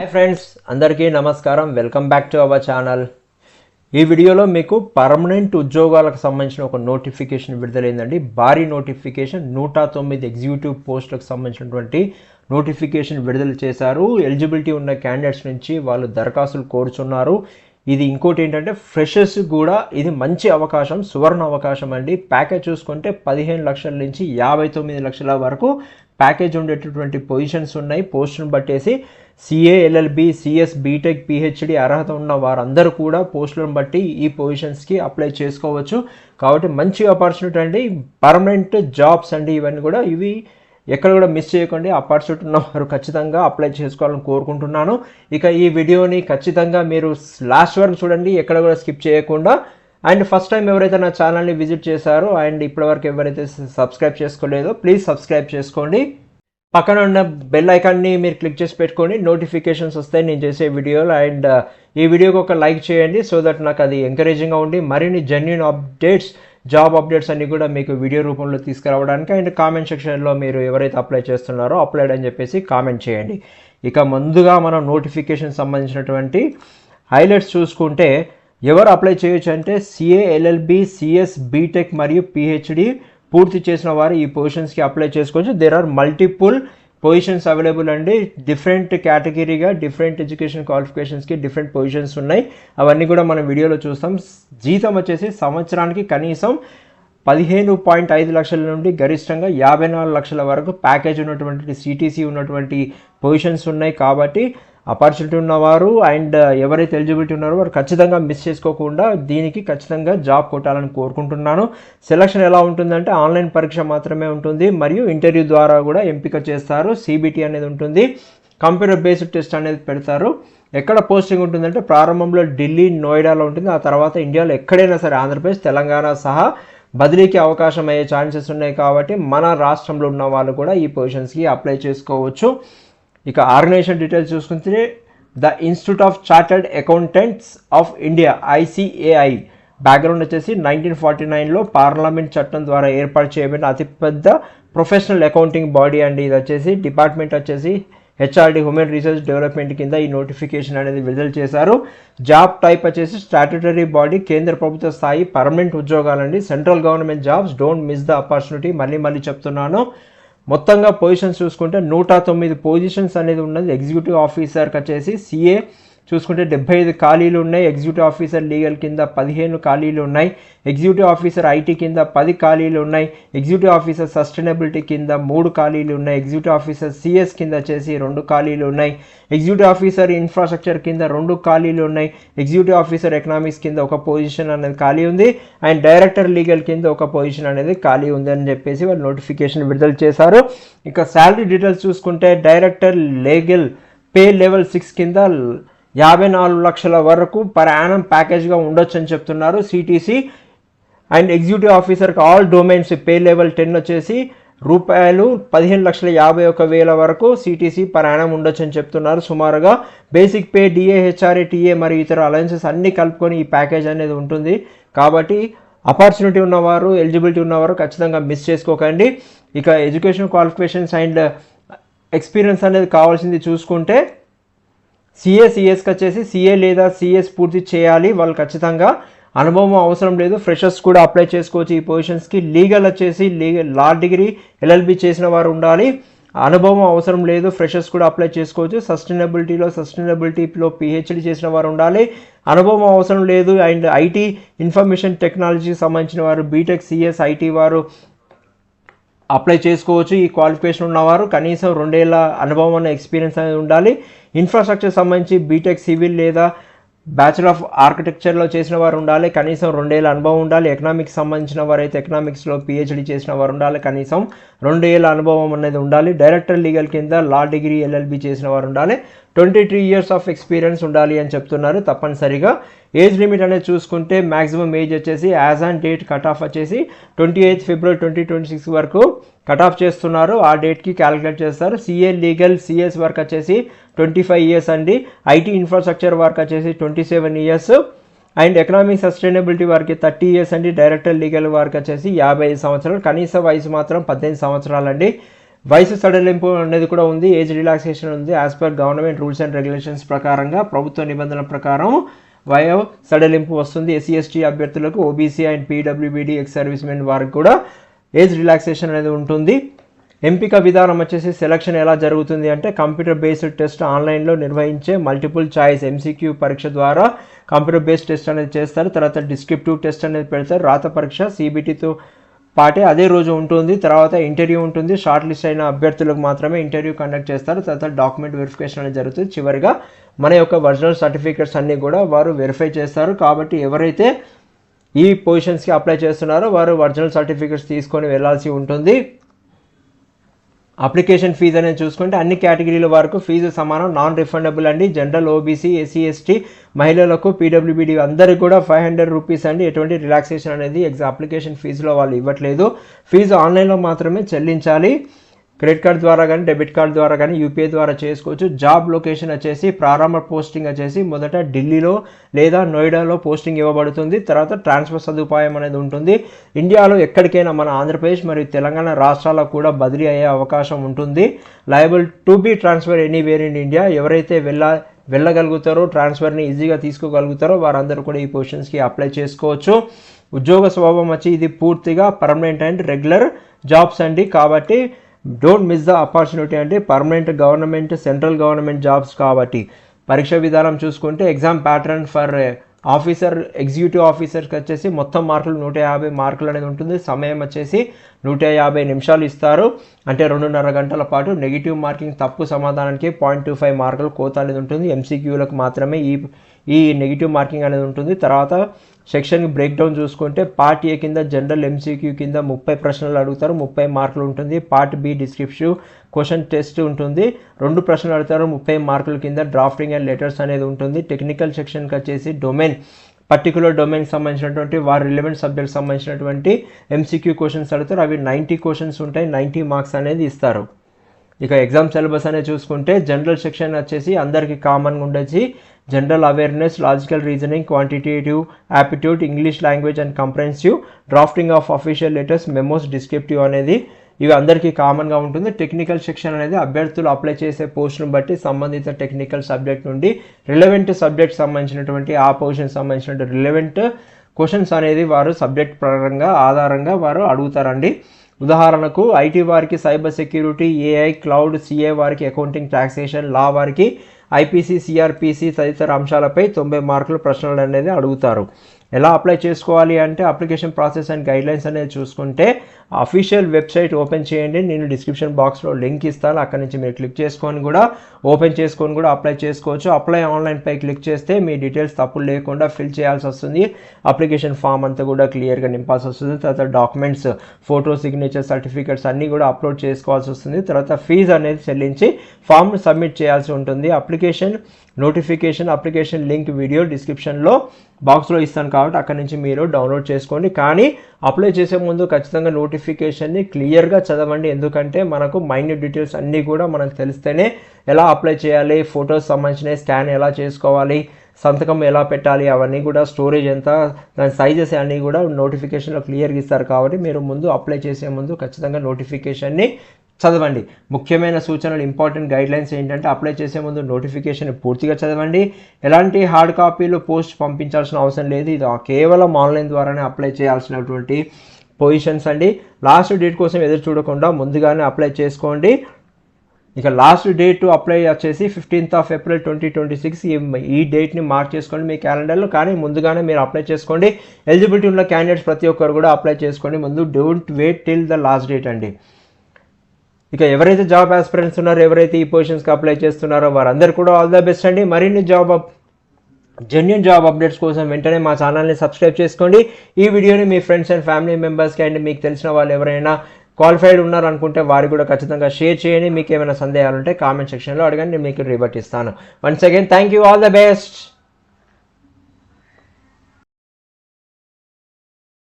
Hi friends, అందరికీ నమస్కారం. Welcome back to our channel. ఈ వీడియోలో మీకు పర్మనెంట్ ఉద్యోగాలకు సంబంధించిన ఒక నోటిఫికేషన్ విడుదలైందండి. భారీ నోటిఫికేషన్ 109 ఎగ్జిక్యూటివ్ పోస్టులకు సంబంధించినటువంటి నోటిఫికేషన్ విడుదల చేశారు. ఎలిజిబిలిటీ ఉన్న క్యాండిడేట్స్ నుంచి వాళ్ళు దరఖాస్తులు కోరుచున్నారు. ఇది ఇంకోటి ఏంటంటే ఫ్రెషర్స్ కూడా ఇది మంచి అవకాశం, సువర్ణ అవకాశం అండి. ప్యాకేజ్ చూసుకుంటే 15 లక్షల నుంచి 59 లక్షల వరకు ప్యాకేజ్ ఉండేటటువంటి పొజిషన్స్ ఉన్నాయి. పోస్టును బట్టేసి CA, LLB, CS, BTech, PhD అర్హత ఉన్న వారందరూ కూడా పోస్టులను బట్టి ఈ పొజిషన్స్కి అప్లై చేసుకోవచ్చు. కాబట్టి మంచి ఆపర్చునిటీ అండి. పర్మనెంట్ జాబ్స్ అండి ఇవన్నీ కూడా. ఇవి ఎక్కడ కూడా మిస్ చేయకండి. ఆపర్చునిటీ ఉన్నవారు ఖచ్చితంగా అప్లై చేసుకోవాలని కోరుకుంటున్నాను. ఇక ఈ వీడియోని ఖచ్చితంగా మీరు లాస్ట్ వరకు చూడండి, ఎక్కడ కూడా స్కిప్ చేయకుండా. అండ్ ఫస్ట్ టైం ఎవరైతే నా ఛానల్ని విజిట్ చేశారో అండ్ ఇప్పటివరకు ఎవరైతే సబ్స్క్రైబ్ చేసుకోలేదో ప్లీజ్ సబ్స్క్రైబ్ చేసుకోండి. పక్కన ఉన్న బెల్ ఐకాన్ని మీరు క్లిక్ చేసి పెట్టుకోండి, నోటిఫికేషన్స్ వస్తాయి నేను చేసే వీడియోలు. అండ్ ఈ వీడియోకి ఒక లైక్ చేయండి సో దట్ నాకు అది ఎంకరేజింగ్గా ఉండి మరిన్ని జెన్యూన్ అప్డేట్స్, జాబ్ అప్డేట్స్ అన్నీ కూడా మీకు వీడియో రూపంలో తీసుకురావడానికి. అండ్ కామెంట్ సెక్షన్లో మీరు ఎవరైతే అప్లై చేస్తున్నారో అప్లైడ్ అని చెప్పేసి కామెంట్ చేయండి. ఇక ముందుగా మనం నోటిఫికేషన్ సంబంధించినటువంటి హైలైట్స్ చూసుకుంటే ఎవరు అప్లై చేయొచ్చు అంటే సిఏ, ఎల్ఎల్బి, సిఎస్, బీటెక్ మరియు పిహెచ్డి పూర్తి చేసిన వారు ఈ పొజిషన్స్కి అప్లై చేసుకోవచ్చు. There are multiple positions available అండి. డిఫరెంట్ కేటగిరీగా డిఫరెంట్ ఎడ్యుకేషన్ క్వాలిఫికేషన్స్కి డిఫరెంట్ పొజిషన్స్ ఉన్నాయి. అవన్నీ కూడా మనం వీడియోలో చూస్తాం. జీతం వచ్చేసి సంవత్సరానికి కనీసం 15.5 లక్షల నుండి గరిష్టంగా 54 లక్షల వరకు ప్యాకేజ్ ఉన్నటువంటి సిటీసీ ఉన్నటువంటి పొజిషన్స్ ఉన్నాయి. కాబట్టి ఆపర్చునిటీ ఉన్నవారు అండ్ ఎవరైతే ఎలిజిబిలిటీ ఉన్నారో వారు ఖచ్చితంగా మిస్ చేసుకోకుండా దీనికి ఖచ్చితంగా జాబ్ కొట్టాలని కోరుకుంటున్నాను. సెలక్షన్ ఎలా ఉంటుందంటే ఆన్లైన్ పరీక్ష మాత్రమే ఉంటుంది మరియు ఇంటర్వ్యూ ద్వారా కూడా ఎంపిక చేస్తారు. సిబిటి అనేది ఉంటుంది, కంప్యూటర్ బేస్డ్ టెస్ట్ అనేది పెడతారు. ఎక్కడ పోస్టింగ్ ఉంటుందంటే ప్రారంభంలో ఢిల్లీ, నోయిడాలో ఉంటుంది. ఆ తర్వాత ఇండియాలో ఎక్కడైనా సరే ఆంధ్రప్రదేశ్, తెలంగాణ సహా బదిలీకి అవకాశం అయ్యే ఛాన్సెస్ ఉన్నాయి. కాబట్టి మన రాష్ట్రంలో ఉన్న వాళ్ళు కూడా ఈ పొజిషన్స్కి అప్లై చేసుకోవచ్చు. ఇక ఆర్గనైజేషన్ డీటెయిల్స్ చూసుకుంటే the institute of chartered accountants of India ICAI background వచ్చేసి 1949లో పార్లమెంట్ చట్టం ద్వారా ఏర్పాటు చేయబడిన అతిపెద్ద ప్రొఫెషనల్ అకౌంటింగ్ బాడీ అండి. ఇది వచ్చేసి డిపార్ట్మెంట్ వచ్చేసి HRD హ్యూమన్ రీసోర్స్ డెవలప్మెంట్ కింద ఈ నోటిఫికేషన్ అనేది విడుదల చేశారు. జాబ్ టైప్ వచ్చేసి స్టాట్యుటరీ బాడీ, కేంద్ర ప్రభుత్వ స్థాయి పర్మనెంట్ ఉద్యోగాలండి. Central government jobs. Don't miss the opportunity. మళ్ళీ చెప్తున్నాను. మొత్తంగా పొజిషన్స్ చూసుకుంటే 109 పొజిషన్స్ అనేది ఉన్నది. ఎగ్జిక్యూటివ్ ఆఫీసర్కి వచ్చేసి సిఏ చూసుకుంటే 75 ఖాళీలు ఉన్నాయి. ఎగ్జిక్యూటివ్ ఆఫీసర్ లీగల్ కింద 15 ఖాళీలు ఉన్నాయి. ఎగ్జిక్యూటివ్ ఆఫీసర్ ఐటీ కింద 10 ఖాళీలు ఉన్నాయి. ఎగ్జిక్యూటివ్ ఆఫీసర్ సస్టైనబిలిటీ కింద 3 ఖాళీలు ఉన్నాయి. ఎగ్జిక్యూటివ్ ఆఫీసర్ సిఎస్ కింద వచ్చేసి 2 ఖాళీలు ఉన్నాయి. ఎగ్జిక్యూటివ్ ఆఫీసర్ ఇన్ఫ్రాస్ట్రక్చర్ కింద 2 ఖాళీలు ఉన్నాయి. ఎగ్జిక్యూటివ్ ఆఫీసర్ ఎకనామిక్స్ కింద 1 పొజిషన్ అనేది ఖాళీ ఉంది. అండ్ డైరెక్టర్ లీగల్ కింద 1 పొజిషన్ అనేది ఖాళీ ఉంది అని చెప్పేసి వాళ్ళు నోటిఫికేషన్ విడుదల చేశారు. ఇక శాలరీ డీటెయిల్స్ చూసుకుంటే డైరెక్టర్ లీగల్ పే లెవెల్ 6 కింద 54 లక్షల వరకు పర్ యానం ప్యాకేజ్గా ఉండొచ్చు అని చెప్తున్నారు సిటీసీ. అండ్ ఎగ్జిక్యూటివ్ ఆఫీసర్కి ఆల్ డొమైన్స్ పే లెవెల్ 10 వచ్చేసి రూపాయలు 15,51,000 వరకు సిటీసీ పర్ యానం ఉండొచ్చు అని చెప్తున్నారు. సుమారుగా basic pay, DA, HRA, TA మరియు ఇతర అలయన్సెస్ అన్నీ కలుపుకొని ఈ ప్యాకేజ్ అనేది ఉంటుంది. కాబట్టి ఆపర్చునిటీ ఉన్నవారు, ఎలిజిబిలిటీ ఉన్నవారు ఖచ్చితంగా మిస్ చేసుకోకండి. ఇక ఎడ్యుకేషన్ క్వాలిఫికేషన్స్ అండ్ ఎక్స్పీరియన్స్ అనేది కావాల్సింది చూసుకుంటే సిఎస్కి వచ్చేసి సిఏ లేదా సిఎస్ పూర్తి చేయాలి. వాళ్ళు ఖచ్చితంగా అనుభవం అవసరం లేదు. ఫ్రెషర్స్ కూడా అప్లై చేసుకోవచ్చు ఈ పొజిషన్స్కి. లీగల్ వచ్చేసి లా డిగ్రీ, ఎల్ఎల్బి చేసిన వారు ఉండాలి. అనుభవం అవసరం లేదు. ఫ్రెషర్స్ కూడా అప్లై చేసుకోవచ్చు. సస్టైనబిలిటీలో పిహెచ్డి చేసిన వారు ఉండాలి. అనుభవం అవసరం లేదు. అండ్ ఐటీ, ఇన్ఫర్మేషన్ టెక్నాలజీకి సంబంధించిన వారు బీటెక్, సిఎస్, ఐటీ వారు అప్లై చేసుకోవచ్చు. ఈ క్వాలిఫికేషన్ ఉన్నవారు కనీసం 2 ఏళ్ల అనుభవం అన్న ఎక్స్పీరియన్స్ అనేది ఉండాలి. ఇన్ఫ్రాస్ట్రక్చర్ సంబంధించి బీటెక్ సివిల్ లేదా బ్యాచులర్ ఆఫ్ ఆర్కిటెక్చర్లో చేసిన వారు ఉండాలి. కనీసం 2 ఏళ్ల అనుభవం ఉండాలి. ఎకనామిక్స్ సంబంధించిన వారు అయితే ఎకనామిక్స్లో పిహెచ్డి చేసిన వారు ఉండాలి. కనీసం 2 ఏళ్ల అనుభవం అనేది ఉండాలి. డైరెక్టర్ లీగల్ కింద లా డిగ్రీ, ఎల్ఎల్బి చేసిన వారు ఉండాలి. 23 ఇయర్స్ ఆఫ్ ఎక్స్పీరియన్స్ ఉండాలి అని చెప్తున్నారు తప్పనిసరిగా. ఏజ్ లిమిట్ అనేది చూసుకుంటే మ్యాక్సిమం ఏజ్ వచ్చేసి as on date cut off వచ్చేసి 28 ఫిబ్రవరి 2026 వరకు కట్ ఆఫ్ చేస్తున్నారు. ఆ డేట్కి క్యాలిక్యులేట్ చేస్తారు. సిఏ లీగల్, సిఎస్ వర్క్ వచ్చేసి 25 ఇయర్స్ అండి. ఐటీ ఇన్ఫ్రాస్ట్రక్చర్ వర్క్ వచ్చేసి 27 ఇయర్స్. అండ్ ఎకనామిక్ సస్టైనబిలిటీ వారికి 30 ఇయర్స్ అండి. డైరెక్టర్ లీగల్ వర్క్ వచ్చేసి 55 సంవత్సరాలు. కనీస వయసు మాత్రం 18 సంవత్సరాలు అండి. వయసు సడలింపు అనేది కూడా ఉంది, ఏజ్ రిలాక్సేషన్ ఉంది. As per government rules and regulations ప్రకారంగా, ప్రభుత్వ నిబంధనల ప్రకారం వయో సడలింపు వస్తుంది. ఎస్సీ ఎస్టీ అభ్యర్థులకు, OBC and PWBD ex service men వారికి కూడా ఏజ్ రిలాక్సేషన్ అనేది ఉంటుంది. ఎంపిక విధానం వచ్చేసి సెలక్షన్ ఎలా జరుగుతుంది అంటే కంప్యూటర్ బేస్డ్ టెస్ట్ ఆన్లైన్లో నిర్వహించే మల్టిపుల్ చాయిస్ ఎంసీక్యూ పరీక్ష ద్వారా కంప్యూటర్ బేస్డ్ టెస్ట్ అనేది చేస్తారు. తర్వాత డిస్క్రిప్టివ్ టెస్ట్ అనేది పెడతారు. రాత పరీక్ష సిబిటీతో పాటే అదే రోజు ఉంటుంది. తర్వాత ఇంటర్వ్యూ ఉంటుంది. షార్ట్ లిస్ట్ అయిన అభ్యర్థులకు మాత్రమే ఇంటర్వ్యూ కండక్ట్ చేస్తారు. తర్వాత డాక్యుమెంట్ వెరిఫికేషన్ అనేది జరుగుతుంది. చివరిగా మన యొక్క ఒరిజినల్ సర్టిఫికేట్స్ అన్నీ కూడా వారు వెరిఫై చేస్తారు. కాబట్టి ఎవరైతే ఈ పొజిషన్స్కి అప్లై చేస్తున్నారో వారు ఒరిజినల్ సర్టిఫికేట్స్ తీసుకొని వెళ్ళాల్సి ఉంటుంది. అప్లికేషన్ ఫీజు అనేది చూసుకుంటే అన్ని కేటగిరీల వరకు ఫీజు సమానం, నాన్ రిఫండబుల్ అండి. జనరల్, ఓబీసీ, ఎస్సీ ఎస్టీ మహిళలకు, పీడబ్ల్యూబీడీ అందరికీ కూడా 500 రూపీస్ అండి. ఎటువంటి రిలాక్సేషన్ అనేది అప్లికేషన్ ఫీజులో వాళ్ళు ఇవ్వట్లేదు. ఫీజు ఆన్లైన్లో మాత్రమే చెల్లించాలి. క్రెడిట్ కార్డ్ ద్వారా కానీ, డెబిట్ కార్డ్ ద్వారా కానీ, యూపీఐ ద్వారా చేసుకోవచ్చు. జాబ్ లొకేషన్ వచ్చేసి ప్రారంభ పోస్టింగ్ వచ్చేసి మొదట ఢిల్లీలో లేదా నోయిడాలో పోస్టింగ్ ఇవ్వబడుతుంది. తర్వాత ట్రాన్స్ఫర్ సదుపాయం అనేది ఉంటుంది. ఇండియాలో ఎక్కడికైనా మన ఆంధ్రప్రదేశ్ మరియు తెలంగాణ రాష్ట్రాలకు కూడా బదిలీ అయ్యే అవకాశం ఉంటుంది. Liable to be transfer anywhere in India. ఎవరైతే వెళ్ళగలుగుతారో, ట్రాన్స్ఫర్ని ఈజీగా తీసుకోగలుగుతారో వారందరూ కూడా ఈ పొజిషన్స్కి అప్లై చేసుకోవచ్చు. ఉద్యోగ స్వభావం వచ్చి ఇది పూర్తిగా పర్మనెంట్ అండ్ రెగ్యులర్ జాబ్స్ అండి. కాబట్టి డోంట్ మిస్ ద ఆపర్చునిటీ అంటే permanent government, central government jobs. కాబట్టి పరీక్ష విధానం చూసుకుంటే exam pattern for officer, executive ఆఫీసర్కి వచ్చేసి మొత్తం మార్కులు 150 మార్కులు అనేది ఉంటుంది. సమయం వచ్చేసి 150 నిమిషాలు ఇస్తారు, అంటే 2.5 గంటల పాటు. నెగిటివ్ మార్కింగ్ తప్పు సమాధానానికి 0.25 మార్కులు కోత అనేది ఉంటుంది. ఎంసీక్యూలకు మాత్రమే ఈ నెగిటివ్ మార్కింగ్ అనేది ఉంటుంది. తర్వాత సెక్షన్ బ్రేక్ డౌన్ చూసుకుంటే పార్ట్ ఏ కింద జనరల్ ఎంసీక్యూ కింద 30 ప్రశ్నలు అడుగుతారు, 30 మార్కులు ఉంటుంది. Part B descriptive question test ఉంటుంది, 2 ప్రశ్నలు అడుగుతారు, 30 మార్కుల కింద. డ్రాఫ్టింగ్ అండ్ లెటర్స్ అనేది ఉంటుంది. టెక్నికల్ సెక్షన్కి వచ్చేసి డొమైన్, పర్టికులర్ డొమైన్కి సంబంధించినటువంటి వారి రిలవెంట్ సబ్జెక్ట్ సంబంధించినటువంటి ఎంసీక్యూ క్వశ్చన్స్ అడుగుతారు. అవి 90 క్వశ్చన్స్ ఉంటాయి, 90 మార్క్స్ అనేది ఇస్తారు. ఇక ఎగ్జామ్ సిలబస్ అనేది చూసుకుంటే జనరల్ సెక్షన్ వచ్చేసి అందరికీ కామన్గా ఉండొచ్చి general awareness, logical reasoning, quantitative aptitude, English language and comprehensive, drafting of official letters, memos, descriptive అనేది ఇవి అందరికీ కామన్గా ఉంటుంది. టెక్నికల్ సెక్షన్ అనేది అభ్యర్థులు అప్లై చేసే పోస్టును బట్టి సంబంధిత టెక్నికల్ సబ్జెక్ట్ నుండి రిలవెంట్ సబ్జెక్ట్ సంబంధించినటువంటి ఆ పొజిషన్ సంబంధించినటువంటి రిలవెంట్ క్వశ్చన్స్ అనేది వారు సబ్జెక్ట్ పరంగా ఆధారంగా వారు అడుగుతారండి. ఉదాహరణకు ఐటీ వారికి cyber security, AI, cloud, CA వారికి అకౌంటింగ్, టాక్సేషన్, లా వారికి ఐపీసీ, సిఆర్పిసి తదితర అంశాలపై 90 మార్కుల ప్రశ్నలు అనేది అడుగుతారు. ఎలా అప్లై చేసుకోవాలి అంటే అప్లికేషన్ ప్రాసెస్ అండ్ గైడ్లైన్స్ అనేది చూసుకుంటే అఫీషియల్ వెబ్సైట్ ఓపెన్ చేయండి. నేను డిస్క్రిప్షన్ బాక్స్లో లింక్ ఇస్తాను, అక్కడి నుంచి మీరు క్లిక్ చేసుకొని కూడా ఓపెన్ చేసుకొని కూడా అప్లై చేసుకోవచ్చు. అప్లై ఆన్లైన్పై క్లిక్ చేస్తే మీ డీటెయిల్స్ తప్పులు లేకుండా ఫిల్ చేయాల్సి వస్తుంది. అప్లికేషన్ ఫామ్ అంతా కూడా క్లియర్గా నింపాల్సి వస్తుంది. తర్వాత డాక్యుమెంట్స్, ఫోటో, సిగ్నేచర్, సర్టిఫికేట్స్ అన్నీ కూడా అప్లోడ్ చేసుకోవాల్సి వస్తుంది. తర్వాత ఫీజు అనేది చెల్లించి ఫామ్ సబ్మిట్ చేయాల్సి ఉంటుంది. Application notification, application link video డిస్క్రిప్షన్లో బాక్స్లో ఇస్తాను కాబట్టి అక్కడి నుంచి మీరు డౌన్లోడ్ చేసుకోండి. కానీ అప్లై చేసే ముందు ఖచ్చితంగా నోటిఫికేషన్ని క్లియర్గా చదవండి. ఎందుకంటే మనకు మైన్యూట్ డీటెయిల్స్ అన్నీ కూడా మనకు తెలిస్తేనే ఎలా అప్లై చేయాలి, ఫొటోస్ సంబంధించిన స్కాన్ ఎలా చేసుకోవాలి, సంతకం ఎలా పెట్టాలి, అవన్నీ కూడా స్టోరేజ్ ఎంత, దాని సైజెస్ అన్నీ కూడా నోటిఫికేషన్లో క్లియర్గా ఇస్తారు. కాబట్టి మీరు ముందు అప్లై చేసే ముందు ఖచ్చితంగా నోటిఫికేషన్ని చదవండి. ముఖ్యమైన సూచనలు, ఇంపార్టెంట్ గైడ్లైన్స్ ఏంటంటే అప్లై చేసే ముందు నోటిఫికేషన్ పూర్తిగా చదవండి. ఎలాంటి హార్డ్ కాపీలు పోస్ట్ పంపించాల్సిన అవసరం లేదు. ఇది కేవలం ఆన్లైన్ ద్వారానే అప్లై చేయాల్సినటువంటి పొజిషన్స్ అండి. లాస్ట్ డేట్ కోసం ఎదురు చూడకుండా ముందుగానే అప్లై చేసుకోండి. ఇక లాస్ట్ డేట్ అప్లై వచ్చేసి 15th April 2026. ఈ డేట్ని మార్క్ చేసుకోండి మీ క్యాలెండర్లో. కానీ ముందుగానే మీరు అప్లై చేసుకోండి. ఎలిజిబిలిటీ ఉన్న క్యాండిడేట్స్ ప్రతి ఒక్కరు కూడా అప్లై చేసుకోండి ముందు. Don't wait till the last date అండి. ఇక ఎవరైతే జాబ్ ఆస్పిరెంట్స్ ఉన్నారో, ఎవరైతే ఈ పొజిషన్స్కి అప్లై చేస్తున్నారో వారందరూ కూడా ఆల్ ద బెస్ట్ అండి. మరిన్ని జెన్యూన్ జాబ్ అప్డేట్స్ కోసం వెంటనే మా ఛానల్ని సబ్స్క్రైబ్ చేసుకోండి. ఈ వీడియోని మీ ఫ్రెండ్స్ అండ్ ఫ్యామిలీ మెంబర్స్కి అండ్ మీకు తెలిసిన వాళ్ళు ఎవరైనా క్వాలిఫైడ్ ఉన్నారనుకుంటే వారికి కూడా ఖచ్చితంగా షేర్ చేయండి. మీకు ఏమైనా సందేహాలు ఉంటే కామెంట్ సెక్షన్లో అడగండి, నేను మీకు రివర్ట్ ఇస్తాను. Once again thank you, all the best.